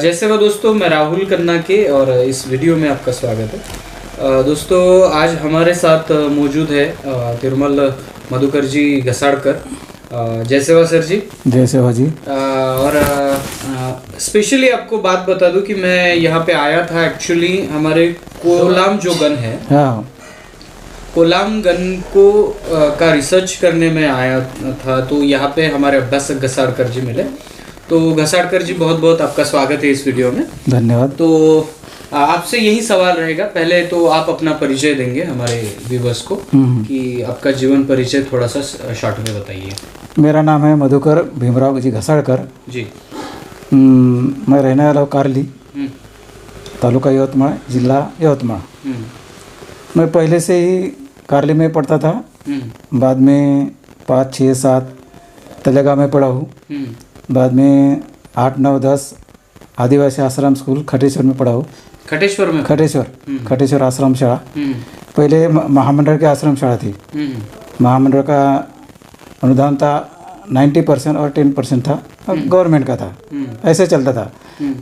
जैसे वो दोस्तों, मैं राहुल कन्ना के और इस वीडियो में आपका स्वागत है। दोस्तों आज हमारे साथ मौजूद है तिरुमल मधुकर जी घसाड़कर। जय सेवा सर जी। जय सेवा जी। और स्पेशली आपको बात बता दूं कि मैं यहाँ पे आया था एक्चुअली हमारे कोलाम जो गन है, हाँ, कोलाम गन को का रिसर्च करने में आया था। तो यहाँ पे हमारे अब्बास घसाड़कर जी मिले। तो घसाड़कर जी, बहुत बहुत आपका स्वागत है इस वीडियो में। धन्यवाद। तो आपसे यही सवाल रहेगा, पहले तो आप अपना परिचय देंगे हमारे व्यूवर्स को कि आपका जीवन परिचय थोड़ा सा शॉर्ट में बताइए। मेरा नाम है मधुकर भीमराव जी घसाड़कर जी। मैं रहने वाला हूँ कारली, तालुका यवतमाळ, जिला यवतमाळ। मैं पहले से ही कारली में पढ़ता था, बाद में 5, 6, 7 तलेगांव में पढ़ा हूँ, बाद में 8, 9, 10 आदिवासी आश्रम स्कूल खटेश्वर में पढ़ा हूँ। खटेश्वर में? खटेश्वर आश्रम शाला। पहले महामंडल की आश्रम शाला थी। महामंडल का अनुदान था 90% और 10% था, गवर्नमेंट का था, ऐसे चलता था।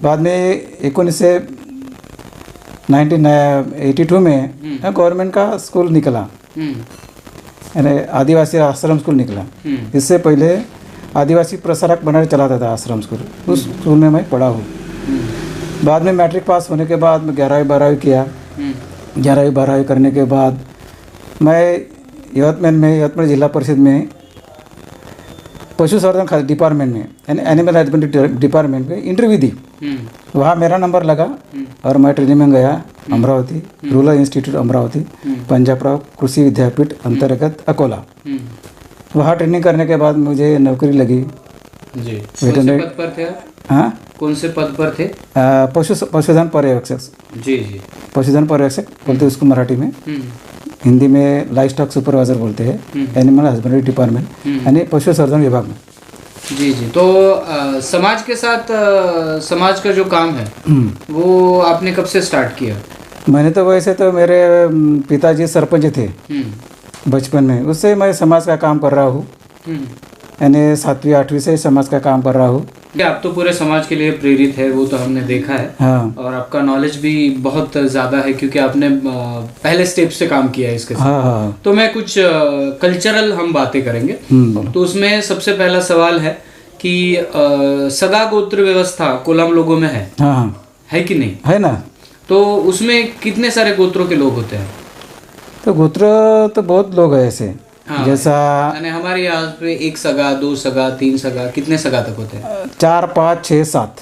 बाद में 1982 में गवर्नमेंट का स्कूल निकला, यानी आदिवासी आश्रम स्कूल निकला। इससे पहले आदिवासी प्रसारक बनाने चलाता था आश्रम स्कूल, उस स्कूल में मैं पढ़ा हूँ। बाद में मैट्रिक पास होने के बाद मैं 11वीं 12वीं किया। 11वीं 12वीं करने के बाद मैं यवतमाळ जिला परिषद में पशु संवर्धन डिपार्टमेंट में, यानी एनिमल हस्बेंड्री डिपार्टमेंट में इंटरव्यू दी। वहाँ मेरा नंबर लगा और मैं ट्रेनिंग में गया अमरावती, रूरल इंस्टीट्यूट अमरावती, पंजाबराव कृषि विद्यापीठ अंतर्गत अकोला। वहाँ ट्रेनिंग करने के बाद मुझे नौकरी लगी। जी। कौन से पद पर थे आप? हाँ, कौन से पद पर थे? पशुधन पर्यवेक्षक। जी जी। पशुधन पर्यवेक्षक बोलते हैं उसको मराठी में। हिंदी में लाइफ स्टॉक सुपरवाइजर बोलते हैं, एनिमल हस्बेंड्री डिपार्टमेंट, यानी पशु संवर्धन विभाग में। जी जी। तो समाज के साथ समाज का जो काम है वो आपने कब से स्टार्ट किया? मैंने तो वैसे तो मेरे पिताजी सरपंच थे बचपन में, उससे मैं समाज का काम कर रहा हूँ, यानी 7वीं 8वीं से समाज का काम कर रहा हूँ। आप तो पूरे समाज के लिए प्रेरित है, वो तो हमने देखा है। हाँ। और आपका नॉलेज भी बहुत ज़्यादा है क्योंकि आपने पहले स्टेप से काम किया है इसके साथ। हाँ हाँ। तो मैं कुछ कल्चरल हम बातें करेंगे। तो उसमें सबसे पहला सवाल है कि सगा गोत्र व्यवस्था कोलाम लोगों में है? हाँ। है कि नहीं? है ना। तो उसमें कितने सारे गोत्रों के लोग होते हैं? तो गोत्र तो बहुत लोग हैं ऐसे। हाँ, जैसा हमारे यहाँ पे 1 सगा, 2 सगा, 3 सगा, कितने सगा तक होते हैं? 4, 5, 6, 7।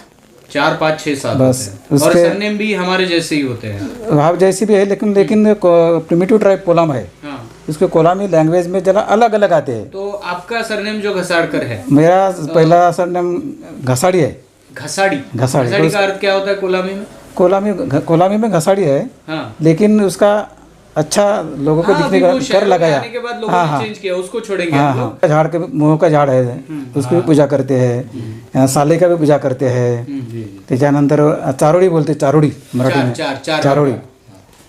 4, 5, 6, 7 बस। और सरनेम भी हमारे जैसे ही होते हैं। वहाँ जैसी भी है, लेकिन प्रिमिटिव ट्राइब कोलाम है। हाँ। उसके कोलामी लैंग्वेज में जरा अलग अलग आते हैं। तो आपका सरनेम जो घसाड़कर है? मेरा पहला सरनेम घसाड़ी है। घसाड़ी? घसाड़ी का अर्थ क्या होता है कोलामी में? कोलामी में घसाड़ी है। हाँ। लेकिन उसका अच्छा लोगों को दिखने का कर लगाया। के बाद लोगों ने चेंज किया, उसको छोड़ेंगे। हाँ। झाड़ के मोह का झाड़ है, उसकी भी पूजा करते हैं। साले का भी पूजा करते हैं। त्याच्यानंतर चारोड़ी बोलते, चारोड़ी मराठी में चारोड़ी,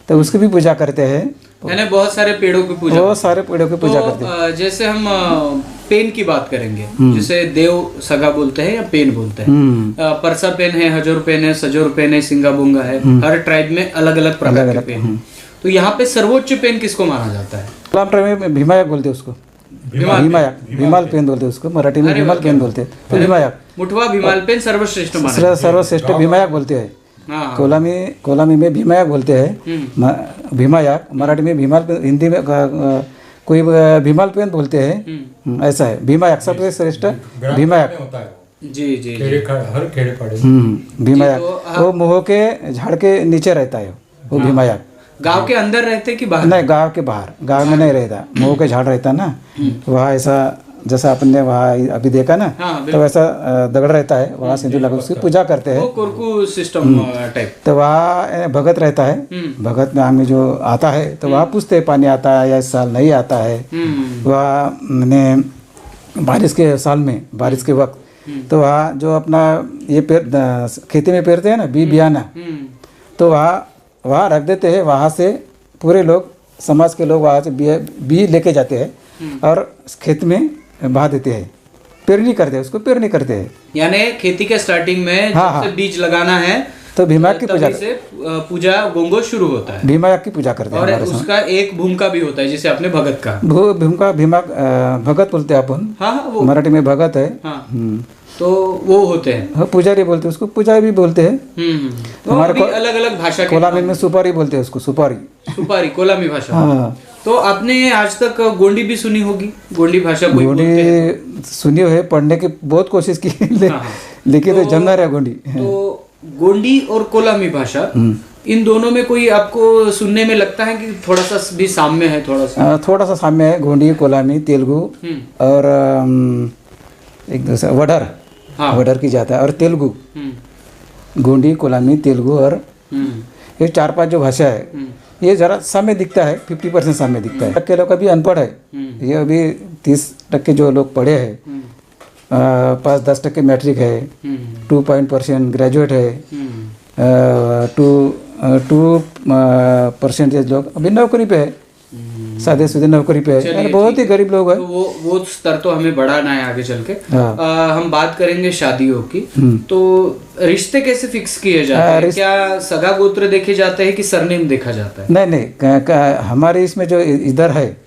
तो उसकी भी पूजा करते हैं। मैंने बहुत सारे पेड़ों की पूजा, बहुत सारे पेड़ों की पूजा करते हैं। जैसे हम पेन की बात करेंगे, जिसे देव सगा बोलते हैं या पेन बोलते हैं। परसा पेन है, हजोर पेन है, सजोर पेन है, सिंगाबुंगा है। हर ट्राइब में अलग अलग प्रकार के पेन है। तो यहाँ पे सर्वोच्च पेन किसको माना जाता है? कोलाम ट्राइब में भीमायक बोलते हैं उसको। भीमाल पेन बोलते हैं उसको, मराठी में भीमाल पेन बोलते हैं। तो भीमायक, मुठवा भीमाल पेन सर्वश्रेष्ठ माना, सर्वश्रेष्ठ भीमायक बोलते हैं। कोलामी में भीमायक बोलते हैं, भीमायक। मराठी में भीमाल पेन, हिंदी में कोई भीमाल पेन बोलते हैं। ऐसा है, भीमायक सबसे श्रेष्ठ भीमायक। जी जी। हर खेड़े पड़े भीमायक वो मोह के झाड़ के नीचे रहता है वो भीमायक। गांव के अंदर रहते कि बाहर? नहीं, गांव के बाहर, गांव में नहीं रहता। मोह के झाड़ रहता ना, वहाँ ऐसा जैसा आपने वहाँ अभी देखा ना, तो वैसा दगड़ रहता है, वहाँ सिंदूर लगा उसकी पूजा करते हैं। Korku system type. तो वहाँ भगत रहता है। भगत में हमें जो आता है तो वहाँ पूछते हैं पानी आता है या इस साल नहीं आता है। वहाँ मैंने बारिश के साल में, बारिश के वक्त, तो वहाँ जो अपना ये खेती में पेरते हैं ना, बियाना, तो वहाँ रख देते हैं। वहाँ से पूरे लोग, समाज के लोग वहाँ से बी लेके जाते हैं और खेत में बहा देते हैं। पेरनी करते हैं, उसको पेरनी करते हैं। यानी खेती के स्टार्टिंग में जब से बीज लगाना है तो भीमा की पूजा, तभी से पूजा गोंगो शुरू होता है। भीमा की पूजा करते हैं। और उसका एक भूमिका भी होता है, जिसे आपने भगत कहा। भीमा भगत बोलते हैं अपन। हाँ वो मराठी में भगत है। हाँ तो वो होते हैं। हाँ, पुजारी बोलते हैं उसको, पुजारी भी बोलते हैं। तो हमारे अलग अलग भाषा के कोलामी में सुपारी बोलते हैं उसको, सुपारी कोलामी भाषा। हाँ। तो आपने आज तक गोंडी भी सुनी होगी, गोंडी भाषा कोई बोलते हैं? गोंडी सुनी है, पढ़ने की बहुत कोशिश की लेकिन तो जमना रहा गोंडी। तो गोंडी और कोलामी भाषा, इन दोनों में कोई आपको सुनने में लगता है कि थोड़ा सा भी साम्य है? थोड़ा सा साम्य है। गोंडी, कोलामी, तेलुगु और एक दूसरा वडर, वडर की जाता है, और तेलुगु। गोंडी, कोलामी, तेलुगु और ये 4-5 जो भाषा है, ये जरा साम्य दिखता है, 50% साम्य दिखता है। टक्के लोग अभी अनपढ़ है, ये अभी 30% जो लोग पढ़े हैं, 5-10% मैट्रिक है, 2% ग्रेजुएट है, 2% लोग अभी नौकरी पे है, सादे सूदे नौकरी पे है, बहुत ही गरीब लोग हैं। तो वो स्तर तो हमें बढ़ाना है आगे चल के। हम बात करेंगे शादियों की। तो रिश्ते कैसे फिक्स किए जाते हैं? क्या सगा गोत्र देखे जाते हैं कि सरनेम देखा जाता है? नहीं, हमारे इसमें जो इधर है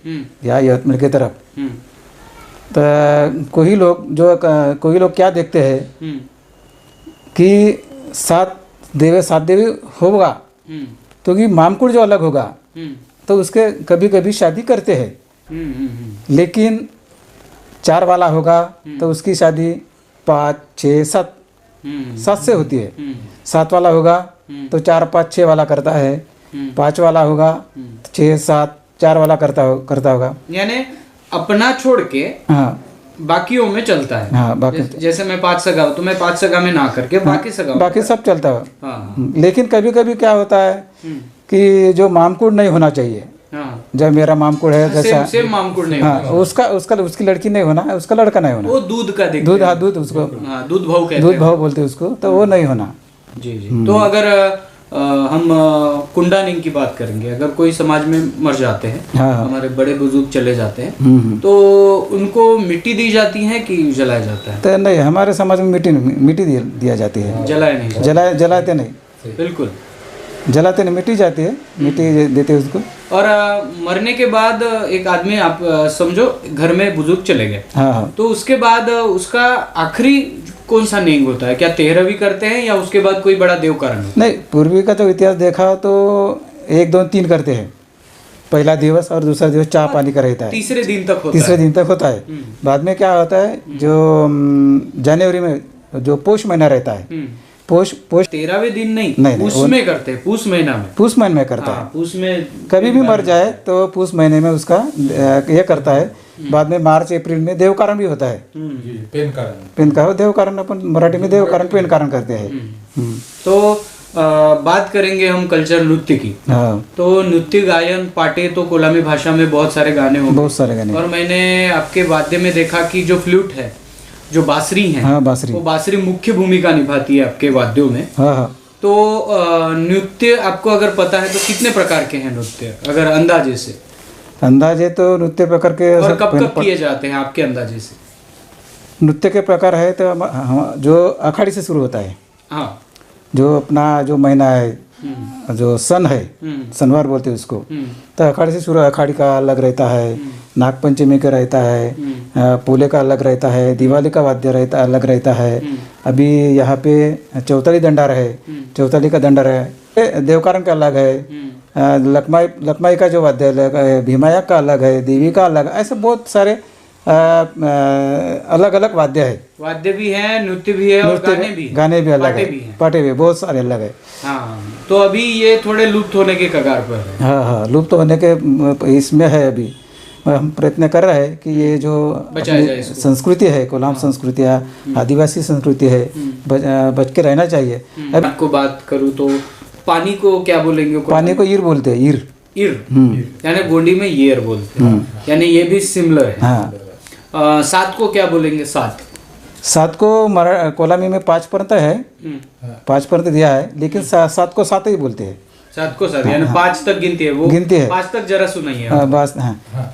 या यवतमाल की तरफ, तो कोई लोग क्या देखते हैं कि 7 देवी होगा, तो कि मामकुड़ जो अलग होगा तो उसके कभी कभी शादी करते हैं। लेकिन 4 वाला होगा तो उसकी शादी 5, 6, 7 से होती है। 7 वाला होगा तो 4, 5, 6 वाला करता है। 5 वाला होगा 6, 7, 4 वाला करता होगा। यानी अपना छोड़ के हाँ बाकियों में चलता है। हाँ, बाकी जैसे मैं 5 सगा हूँ तो मैं 5 सगा में ना करके बाकी सब चलता है। हाँ। लेकिन कभी कभी क्या होता है कि जो मामकुड़ नहीं होना चाहिए। हाँ। जब मेरा मामकुड़ है जैसा सेम मामकुड़ नहीं हाँ, उसकी लड़की नहीं होना है, उसका लड़का नहीं होना। वो दूध का देखते दूध, हाँ दूध, उसको दूध भाव बोलते हैं उसको, तो वो नहीं होना। जी। तो अगर हम कुंडानिंग की बात करेंगे, अगर कोई समाज में मर जाते हैं, हमारे बड़े बुजुर्ग चले जाते हैं, तो उनको मिट्टी दी जाती है कि जलाया जाता है? तो नहीं, हमारे समाज में मिट्टी दिया जाती है। जलाते नहीं, बिल्कुल जलाते नहीं, मिट्टी जाती है, मिट्टी देते हैं उसको। और मरने के बाद एक आदमी, आप समझो घर में बुजुर्ग चले गए, तो उसके बाद उसका आखिरी कौन सा नेंग होता है? क्या 13वीं करते हैं या उसके बाद कोई बड़ा देव कारण? नहीं, पूर्वी का तो इतिहास देखा तो 1, 2, 3 करते हैं। पहला दिवस और दूसरा दिवस चाय पानी का रहता है, तीसरे दिन तक होता है। बाद में क्या होता है, जो जनवरी में जो पोष महीना रहता है, पोष 13वें दिन नहीं, उसमें करते हैं, पूष महीना में, पूष महीने में करता है। पूष में कभी भी मर जाए तो पूष महीने में उसका ये करता है। बाद में मार्च अप्रैल में देव कारण भी होता है। पेन कारण देव कारण, अपन मराठी में देव कारण पेन कारण करते हैं। तो बात करेंगे हम कल्चर नृत्य की। तो नृत्य गायन पाटे तो कोलामी भाषा में बहुत सारे गाने होंगे, बहुत सारे गाने। और मैंने आपके वाद्य में देखा कि जो फ्लूट है, जो बांसुरी है, वो बांसुरी मुख्य भूमिका निभाती है आपके वाद्यों में। तो नृत्य आपको अगर पता है तो कितने प्रकार के हैं नृत्य, अगर अंदाजे तो नृत्य प्रकार के, और कब किए जाते हैं आपके अंदाजे से? नृत्य के प्रकार है तो जो अखाड़ी से शुरू होता है। हाँ, जो अपना जो महीना है, जो सन है, सनवार बोलते हैं उसको, तो अखाड़ी से शुरू, अखाड़ी का अलग रहता है, नागपंचमी का रहता है, पोले का अलग रहता है, दिवाली का वाद्य अलग रहता है। अभी यहाँ पे चौताली दंडार है, चौताली का दंडार है, देवकारण का अलग है, लखमाई का जो वाद्य अलग है, भीमाया का अलग है, देवी का अलग, ऐसे बहुत सारे अलग अलग वाद्य है। वाद्य भी है, नृत्य भी है, और गाने भी अलग है, पाटे भी बहुत सारे अलग है। हाँ, तो अभी ये थोड़े लुप्त होने के कगार पर है। हाँ, लुप्त होने के इसमें है। अभी हम प्रयत्न कर रहे हैं कि ये जो संस्कृति है, कोलाम संस्कृति है, आदिवासी संस्कृति है, बच के रहना चाहिए। अब आपको बात करूँ तो पानी को क्या बोलेंगे? पानी को ईर बोलते हैं, ईर। यानी गोंडी में येर बोलते हैं, यानी ये भी सिमिलर है। सात को क्या बोलेंगे? सात को कोलामी में 5% है, 5% दिया है, लेकिन 7 को 7 ही बोलते हैं। 7 को 7 यानी 5 तक गिनती है, वो गिनती है। 5 तक जरा सुनाइए। बस।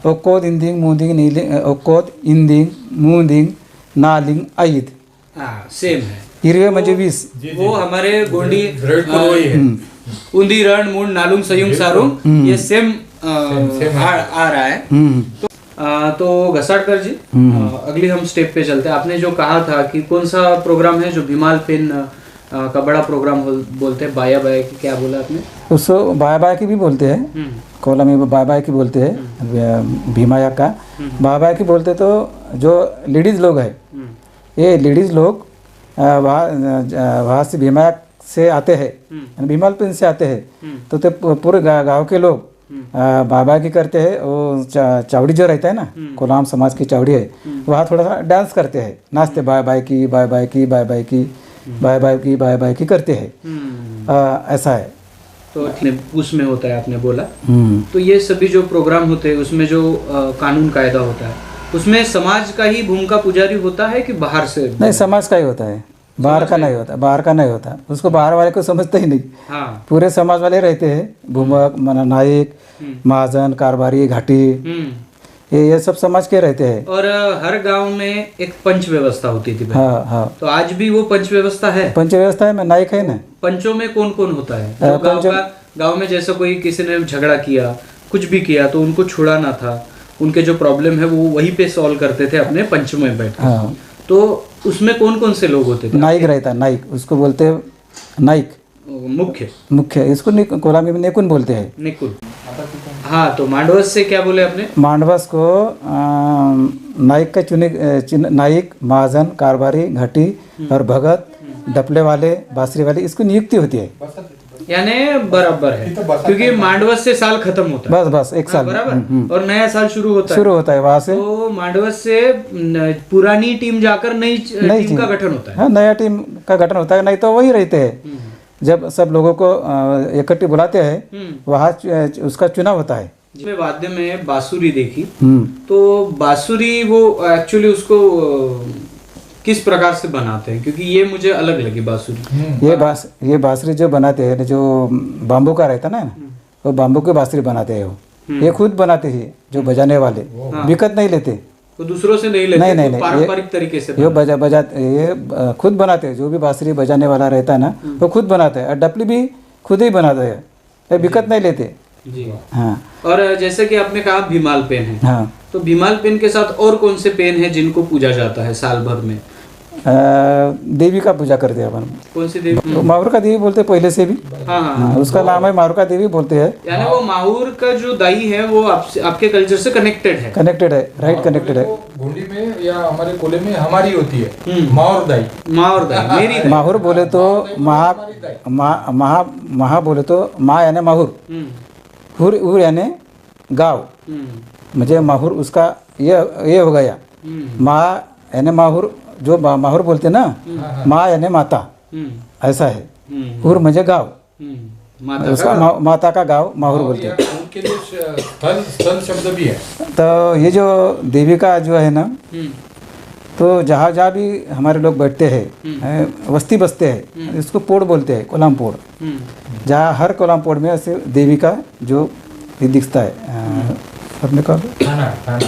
ओकोद इंदिंग मूदिंग नीलिंग, ओकोद इंदिंग मूदिंग नालिंग आईद हाँ सेम है। हिरवे म्हणजे 20 वो हमारे गोंडी उंदी रण मूड नालुंग सयुंग सारुंग ये सेम आ रहा है। तो घसाड़कर जी अगली हम स्टेप पे चलते हैं। आपने जो कहा था कि कौन सा प्रोग्राम है जो भीमाल पेन का बड़ा प्रोग्राम बोलते हैं, बाया बाया की, क्या बोला आपने? उसको बाया बाया की भी बोलते हैं, कोला में बाया बाया की बोलते हैं, भीमाया का बाया बाया की बोलते। तो जो लेडीज़ लोग है, ये लेडीज़ लोग वहाँ से भीमाया से आते हैं, भीमाल पेन से आते हैं, तो पूरे गांव के लोग बाबा की करते हैं। वो चावड़ी जो रहता है ना, कोलाम समाज की चावड़ी है, वहाँ थोड़ा सा डांस करते हैं, नाचते बाय बाय की बाय बाय की बाय बाय की बाय बाय की बाय बाय की करते हैं। ऐसा है। तो उसमें होता है आपने बोला। तो ये सभी जो प्रोग्राम होते हैं उसमें जो कानून कायदा होता है, उसमें समाज का ही भूमिका पुजारी होता है कि बाहर से? नहीं, समाज का ही होता है, बाहर का नहीं होता, बाहर का नहीं होता। उसको बाहर वाले को समझते ही नहीं। हाँ। पूरे समाज वाले रहते हैं, भूमक, नायक, महाजन, कारबारी, घाटी, ये सब समाज के रहते हैं। और हर गांव में एक पंच व्यवस्था होती थी। हाँ हाँ। तो आज भी वो पंच व्यवस्था है? पंच व्यवस्था है, मैं नायक है ना। पंचों में कौन कौन होता है? तो गांव में जैसे कोई किसी ने झगड़ा किया, कुछ भी किया, तो उनको छुड़ाना था, उनके जो प्रॉब्लम है वो वहीं पे सॉल्व करते थे अपने पंच में बैठ। हाँ। तो उसमें कौन कौन से लोग होते थे? नाइक रहता है, नाइक, उसको बोलते हैं नाइक, मुख्य। इसको कोलामी में नेकुन बोलते हैं। नेकुन। हाँ। तो मांडवस से क्या बोले आपने? मांडवस को नाइक का नाइक, महाजन, कारबारी, घाटी और भगत, डपले वाले, बांसुरी वाले, इसको नियुक्ति होती है। यानी बराबर है, क्योंकि मांडवस से साल खत्म होता है। बस एक साल बराबर, और नया साल शुरू होता है वहाँ से। तो मांडवस से पुरानी टीम जाकर नई टीम का गठन होता है। हाँ, नया टीम का गठन होता है। नहीं तो वही रहते हैं, जब सब लोगों को इकट्ठे बुलाते हैं, वहाँ उसका चुनाव होता है। जिसमें वाद्य में बांसुरी देखी, तो बांसुरी वो एक्चुअली उसको किस प्रकार से बनाते हैं? क्योंकि ये मुझे अलग लगी बांसुरी। ये बांसुरी जो बनाते हैं, जो बाम्बू का रहता ना, वो बाम्बू की बांसुरी बनाते हैं। वो ये खुद बनाते हैं, जो बजाने वाले बिकत नहीं लेते, वो दूसरों से नहीं लेते। नहीं, पारंपरिक तरीके से ये खुद बनाते हैं। जो भी बांसुरी बजाने वाला रहता है ना, वो खुद बनाते हैं। और डपली भी खुद ही बनाते हैं, बिकत नहीं लेते जी। हाँ। और जैसे कि आपने कहा भीमाल पेन है, हाँ, तो भीमाल पेन के साथ और कौन से पेन है जिनको पूजा जाता है साल भर में? देवी का पूजा करते हैं अपन। कौन सी देवी? माहुर का देवी बोलते हैं पहले से भी। हाँ, उसका नाम है माहुर का देवी बोलते हैं। यानी वो माहुर का जो दाई है वो आपके कल्चर से कनेक्टेड है? कनेक्टेड है, राइट, कनेक्टेड है। गोंडी में या हमारे कोले में हमारी होती है माहुर दाई। मेरी माहुर बोले तो महा बोले तो माँ यानी माहुर, हुर यानी गाँव, मुझे माहुर उसका ये हो गया। माँ यानी माहुर, जो माहुर बोलते ना, माँ यानी माता, ऐसा है। हुर मुझे गाँव, उसका माता का गाँव माहुर बोलते हैं। उनके लिए स्थल शब्द भी है। तो ये जो देवी का जो है ना, तो जहाँ भी हमारे लोग बैठते हैं, वस्ती बसते हैं, इसको पोड़ बोलते हैं, कोलाम पोड़। जहाँ हर कोलाम पोड़ में ऐसे देवी का जो ये दिखता है, अपने का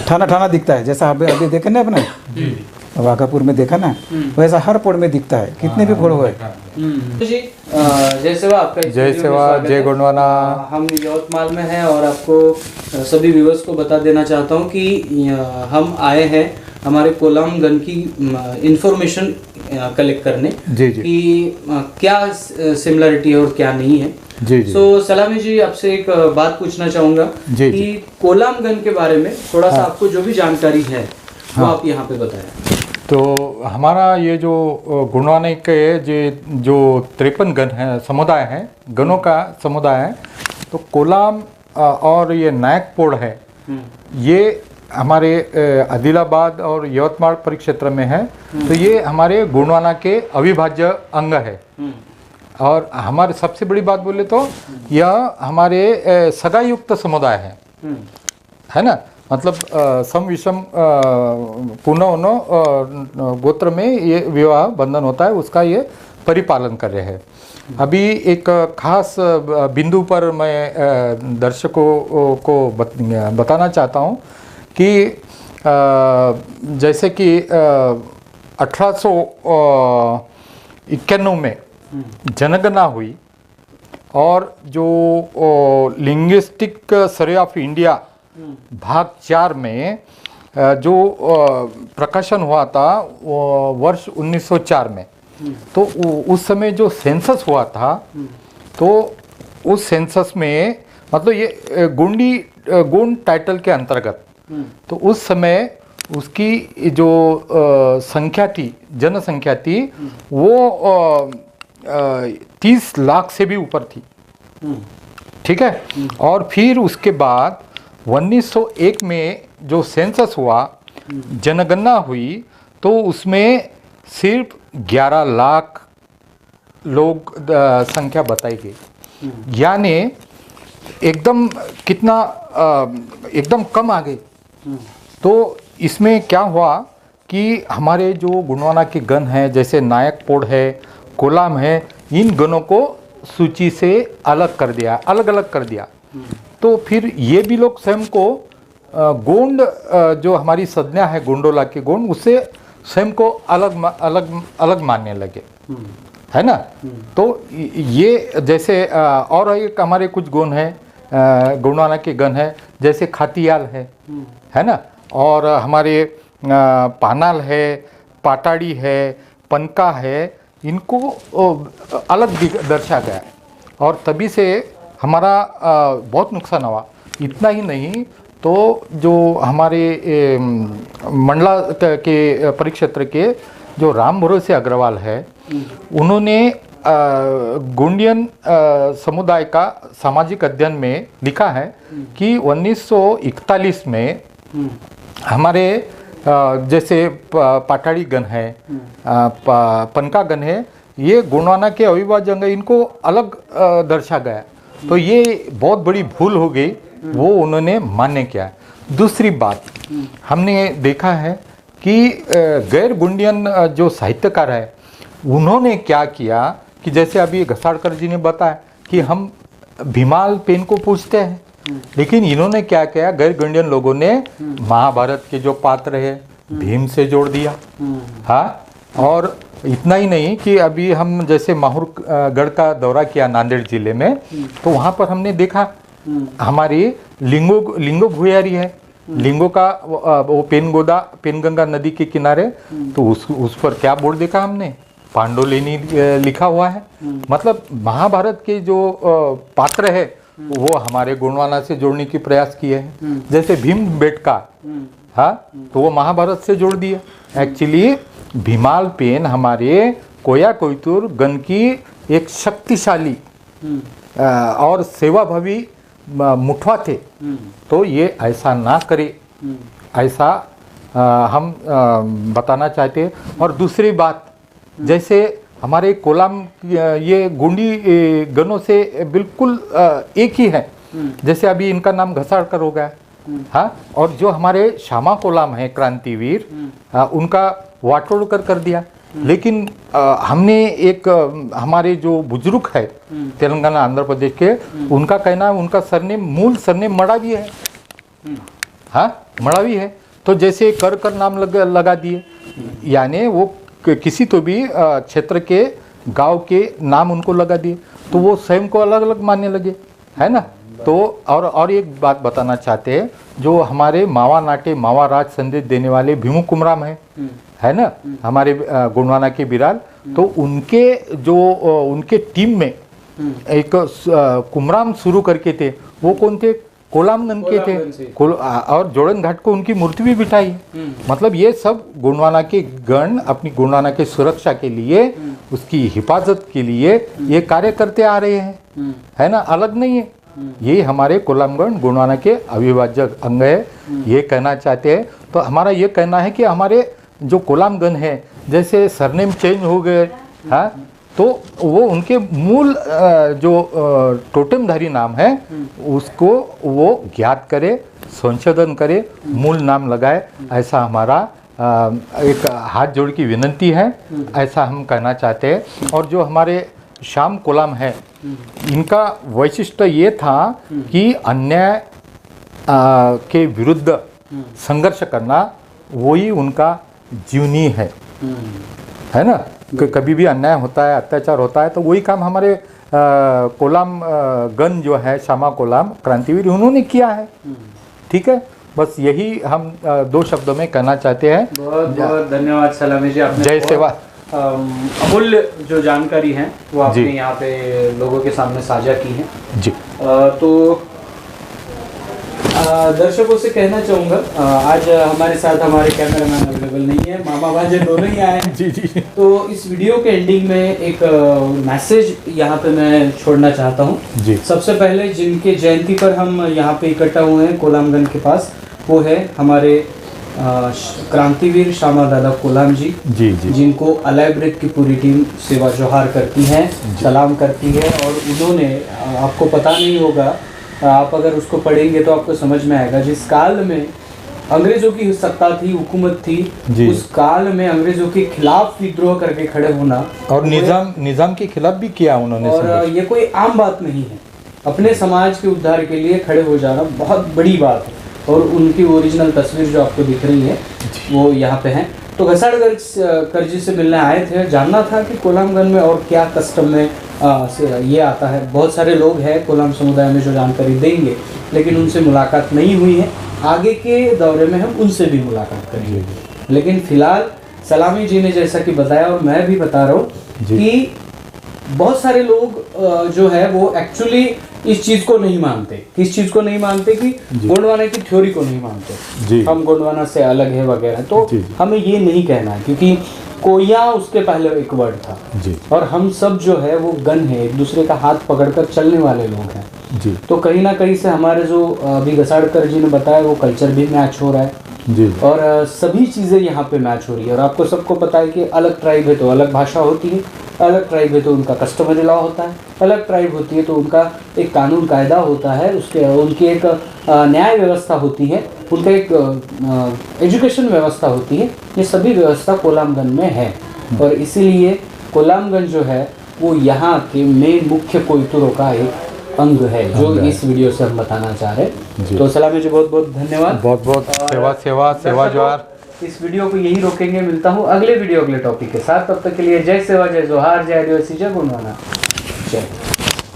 ठाना दिखता है। जैसा अभी देखे ना अपने वाघापुर में देखा ना, वैसा हर पोड़ में दिखता है, कितने भी पोड़ हुए। जय सेवा, आपका जय सेवा, जय गोंडवाना। हम यवतमाल में हैं और आपको सभी व्यूअर्स को बता देना चाहता हूं कि हम आए हैं हमारे कोलाम गन की इंफॉर्मेशन कलेक्ट करने कि क्या सिमिलरिटी है और क्या नहीं है। तो सलामी जी, आपसे एक बात पूछना चाहूँगा कि कोलाम गन के बारे में थोड़ा सा आपको जो भी जानकारी है वो आप यहाँ पे बताएं। तो हमारा ये जो गुणवानी के जो 53 गण है, समुदाय है, गणों का समुदाय है, तो कोलाम और ये नायक पोड़ है, ये हमारे आदिलाबाद और यवतमाल परिक्षेत्र में है। तो ये हमारे गुणवाना के अविभाज्य अंग है। और हमारे सबसे बड़ी बात बोले तो यह हमारे सगायुक्त समुदाय है ना। मतलब सम विषम पुनः गोत्र में ये विवाह बंधन होता है, उसका ये परिपालन कर रहे हैं। अभी एक खास बिंदु पर मैं दर्शकों को बताना चाहता हूँ कि जैसे कि 1891 में जनगणना हुई और जो लिंग्विस्टिक सर्वे ऑफ इंडिया भाग 4 में जो प्रकाशन हुआ था वर्ष 1904 में, तो उस समय जो सेंसस हुआ था, तो उस सेंसस में मतलब ये गोंड टाइटल के अंतर्गत, तो उस समय उसकी जो संख्या थी, जनसंख्या थी, वो 30 लाख से भी ऊपर थी। ठीक है। और फिर उसके बाद 1901 में जो सेंसस हुआ, जनगणना हुई, तो उसमें सिर्फ 11 लाख लोग संख्या बताई गई, यानी एकदम कितना एकदम कम आ गई। तो इसमें क्या हुआ कि हमारे जो गोंडवाना के गण हैं, जैसे नायक पोड़ है, कोलाम है, इन गणों को सूची से अलग कर दिया, अलग अलग कर दिया। तो फिर ये भी लोग स्वयं को गोंड जो हमारी संज्ञा है गोंडोला के गोंड, उससे स्वयं को अलग अलग अलग मानने लगे, है ना। तो ये जैसे और एक हमारे कुछ गुण है, गोंडवाना के गण है, जैसे खातियाल है ना, और हमारे पानाल है, पाटाड़ी है, पनका है, इनको अलग दर्शा गया है। और तभी से हमारा बहुत नुकसान हुआ। इतना ही नहीं, तो जो हमारे मंडला के परिक्षेत्र के जो राम भरोसे अग्रवाल है, उन्होंने गोंडियन समुदाय का सामाजिक अध्ययन में लिखा है कि 1941 में हमारे जैसे पाटाड़ी गण है, पनका गण है, ये गोंडवाना के अविभाज्य इनको अलग दर्शा गया। तो ये बहुत बड़ी भूल हो गई, वो उन्होंने मान्य किया। दूसरी बात हमने देखा है कि गैर गोंडियन जो साहित्यकार है, उन्होंने क्या किया कि जैसे अभी घसाड़कर जी ने बताया कि हम भीमाल पेन को पूछते हैं, लेकिन इन्होंने क्या किया, गैर गोंडियन लोगों ने महाभारत के जो पात्र है भीम से जोड़ दिया। हाँ, और इतना ही नहीं कि अभी हम जैसे माहुरगढ़ का दौरा किया नांदेड़ जिले में, तो वहाँ पर हमने देखा हमारी लिंगो भुयारी है, लिंगो का वो पेनगंगा नदी के किनारे, तो उस पर क्या बोर्ड देखा हमने, पांडुलिनी लिखा हुआ है। मतलब महाभारत के जो पात्र है वो हमारे गोंडवाना से जोड़ने की प्रयास किए हैं। जैसे भीम बेटका, हाँ, तो वो महाभारत से जोड़ दिए। एक्चुअली भीमाल पेन हमारे कोया कोयतुर गण की एक शक्तिशाली और सेवाभावी मुठवा थे। तो ये ऐसा ना करे, ऐसा हम बताना चाहते हैं। और दूसरी बात, जैसे हमारे कोलाम ये गोंडी गणों से बिल्कुल एक ही है, जैसे अभी इनका नाम घसाड़कर हो गया। हाँ, और जो हमारे श्यामा कोलाम है क्रांतिवीर, उनका वाटोड़ कर दिया। लेकिन हमने एक हमारे जो बुजुर्ग है तेलंगाना आंध्र प्रदेश के, उनका कहना है उनका सरनेम, मूल सरनेम मड़ावी है। हाँ, मड़ावी है। तो जैसे कर नाम लगा दिए, यानी वो किसी तो भी क्षेत्र के गांव के नाम उनको लगा दिए, तो वो स्वयं को अलग अलग मानने लगे, है ना। तो और एक बात बताना चाहते हैं, जो हमारे मावा नाटे मावा राज संदेश देने वाले भीमू कुमराम है ना, हमारे गोंडवाना के बिराल, तो उनके जो उनके टीम में एक कुमराम शुरू करके थे, वो कौन थे, कोलामगंज के थे। और जोड़न घाट को उनकी मूर्ति भी बिठाई। मतलब ये सब गोंडवाना के गण अपनी गोंडवाना के सुरक्षा के लिए, उसकी हिफाजत के लिए ये कार्य करते आ रहे हैं, है ना, अलग नहीं है। ये हमारे कोलामगंज गोंडवाना के अविभाज्य अंग है, ये कहना चाहते हैं। तो हमारा ये कहना है कि हमारे जो कोलामगंज है, जैसे सरनेम चेंज हो गए, हाँ, तो वो उनके मूल जो टोटेमधारी नाम है उसको वो ज्ञात करे, संशोधन करे, मूल नाम लगाए, ऐसा हमारा एक हाथ जोड़ की विनती है, ऐसा हम कहना चाहते हैं। और जो हमारे श्याम कोलाम है, इनका वैशिष्ट्य ये था कि अन्याय के विरुद्ध संघर्ष करना, वही उनका जीवनी है। है ना, कि कभी भी अन्याय होता है, अत्याचार होता है, तो वही काम हमारे कोलाम गन जो है, श्यामा कोलाम क्रांतिवीर, उन्होंने किया है। ठीक है, बस यही हम 2 शब्दों में कहना चाहते हैं। बहुत बहुत धन्यवाद सलामी जी, आपने जय सेवा। अमूल्य जो जानकारी है वो आपने यहाँ पे लोगों के सामने साझा की है जी। तो दर्शकों से कहना चाहूँगा, आज हमारे साथ हमारे कैमरामैन अवेलेबल नहीं है, मामा भांजे दोनों ही आए हैं। जी जी। तो इस वीडियो के एंडिंग में एक मैसेज यहाँ पे मैं छोड़ना चाहता हूँ जी। सबसे पहले जिनके जयंती पर हम यहाँ पे इकट्ठा हुए हैं कोलामगंज के पास, वो है हमारे क्रांतिवीर श्यामा दादा कोलाम जी, जी जी, जिनको अलाइब्रेट की पूरी टीम सेवा जोहार करती है, सलाम करती है। और उन्होंने, आपको पता नहीं होगा, आप अगर उसको पढ़ेंगे तो आपको समझ में आएगा, जिस काल में अंग्रेजों की सत्ता थी, हुकूमत थी, उस काल में अंग्रेजों के खिलाफ विद्रोह करके खड़े होना और निजाम के खिलाफ भी किया उन्होंने। और ये कोई आम बात नहीं है, अपने समाज के उद्धार के लिए खड़े हो जाना बहुत बड़ी बात है। और उनकी ओरिजिनल तस्वीर जो आपको दिख रही है वो यहाँ पे है। तो घसाड़कर जी से मिलने आए थे, जानना था कि कोलामगंज में और क्या कस्टम में ये आता है। बहुत सारे लोग हैं कोलाम समुदाय में जो जानकारी देंगे, लेकिन उनसे मुलाकात नहीं हुई है। आगे के दौरे में हम उनसे भी मुलाकात करेंगे। लेकिन फिलहाल सलामी जी ने जैसा कि बताया, और मैं भी बता रहा हूँ कि बहुत सारे लोग जो है वो एक्चुअली इस चीज को नहीं मानते। किस चीज को नहीं मानते? कि गोंडवाना की थ्योरी को नहीं मानते। हम गोंडवाना से अलग है वगैरह। तो हमें ये नहीं कहना है, क्योंकि कोया उसके पहले एक वर्ड था जी। और हम सब जो है वो गन है, एक दूसरे का हाथ पकड़कर चलने वाले लोग हैं जी। तो कहीं ना कहीं से हमारे जो अभी घसाड़कर जी ने बताया, वो कल्चर भी मैच हो रहा है जी। और सभी चीज़ें यहाँ पे मैच हो रही है। और आपको सबको पता है कि अलग ट्राइब है तो अलग भाषा होती है, अलग ट्राइब है तो उनका कस्टमरी लॉ होता है, अलग ट्राइब होती है तो उनका एक कानून कायदा होता है, उसके उनकी एक न्याय व्यवस्था होती है, उनका एक एजुकेशन व्यवस्था होती है। ये सभी व्यवस्था कोलामगंज में है। और इसीलिए कोलामगंज जो है वो यहाँ के मेन मुख्य कोयतुरों का एक अंग है, जो इस वीडियो से हम बताना चाह रहे हैं। तो सलामी जी बहुत बहुत धन्यवाद। बहुत बहुत सेवा जोहार। इस वीडियो को यही रोकेंगे, मिलता हूँ अगले वीडियो अगले टॉपिक के साथ। तब तक के लिए जय सेवा, जय जोहार, जय आदिवासी, जय गोंडवाना।